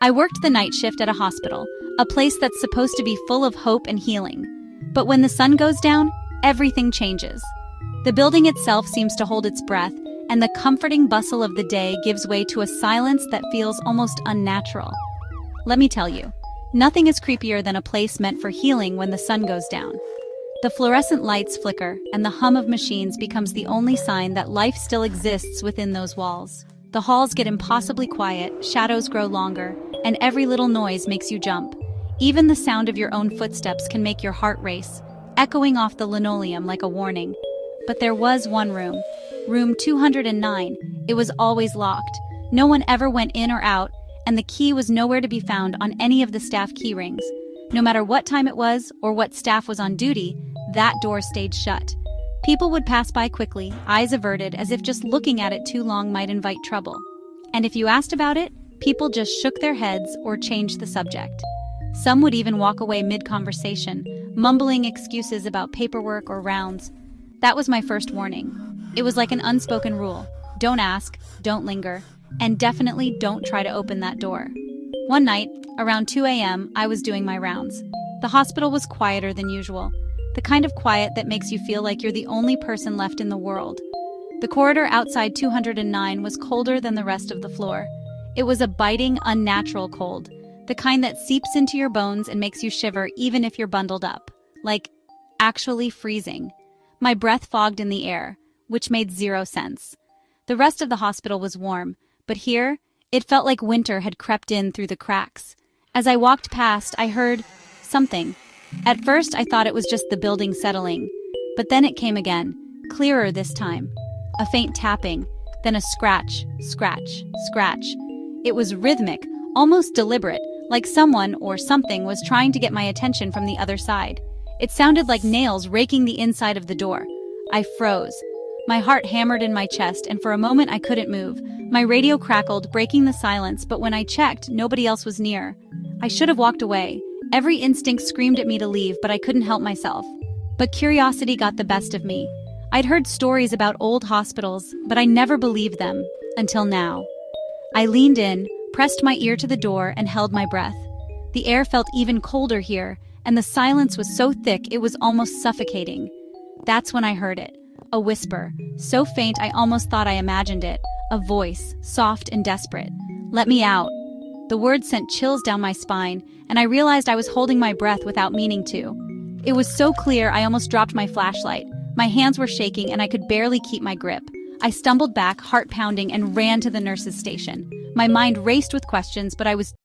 I worked the night shift at a hospital, a place that's supposed to be full of hope and healing. But when the sun goes down, everything changes. The building itself seems to hold its breath, and the comforting bustle of the day gives way to a silence that feels almost unnatural. Let me tell you, nothing is creepier than a place meant for healing when the sun goes down. The fluorescent lights flicker, and the hum of machines becomes the only sign that life still exists within those walls. The halls get impossibly quiet, shadows grow longer, and every little noise makes you jump. Even the sound of your own footsteps can make your heart race, echoing off the linoleum like a warning. But there was one room, room 209. It was always locked. No one ever went in or out, and the key was nowhere to be found on any of the staff key rings. No matter what time it was or what staff was on duty, that door stayed shut. People would pass by quickly, eyes averted, as if just looking at it too long might invite trouble. And if you asked about it, people just shook their heads or changed the subject. Some would even walk away mid-conversation, mumbling excuses about paperwork or rounds. That was my first warning. It was like an unspoken rule. Don't ask, don't linger, and definitely don't try to open that door. One night, around 2 a.m., I was doing my rounds. The hospital was quieter than usual, the kind of quiet that makes you feel like you're the only person left in the world. The corridor outside 209 was colder than the rest of the floor. It was a biting, unnatural cold, the kind that seeps into your bones and makes you shiver even if you're bundled up. Like, actually freezing. My breath fogged in the air, which made zero sense. The rest of the hospital was warm, but here, it felt like winter had crept in through the cracks. As I walked past, I heard something. At first, I thought it was just the building settling, but then it came again, clearer this time. A faint tapping, then a scratch, scratch, scratch. It was rhythmic, almost deliberate, like someone or something was trying to get my attention from the other side. It sounded like nails raking the inside of the door. I froze. My heart hammered in my chest, and for a moment I couldn't move. My radio crackled, breaking the silence, but when I checked, nobody else was near. I should have walked away. Every instinct screamed at me to leave, but I couldn't help myself. But curiosity got the best of me. I'd heard stories about old hospitals, but I never believed them, until now. I leaned in, pressed my ear to the door, and held my breath. The air felt even colder here, and the silence was so thick it was almost suffocating. That's when I heard it. A whisper, so faint I almost thought I imagined it. A voice, soft and desperate. "Let me out." The word sent chills down my spine, and I realized I was holding my breath without meaning to. It was so clear I almost dropped my flashlight. My hands were shaking and I could barely keep my grip. I stumbled back, heart pounding, and ran to the nurse's station. My mind raced with questions, but I was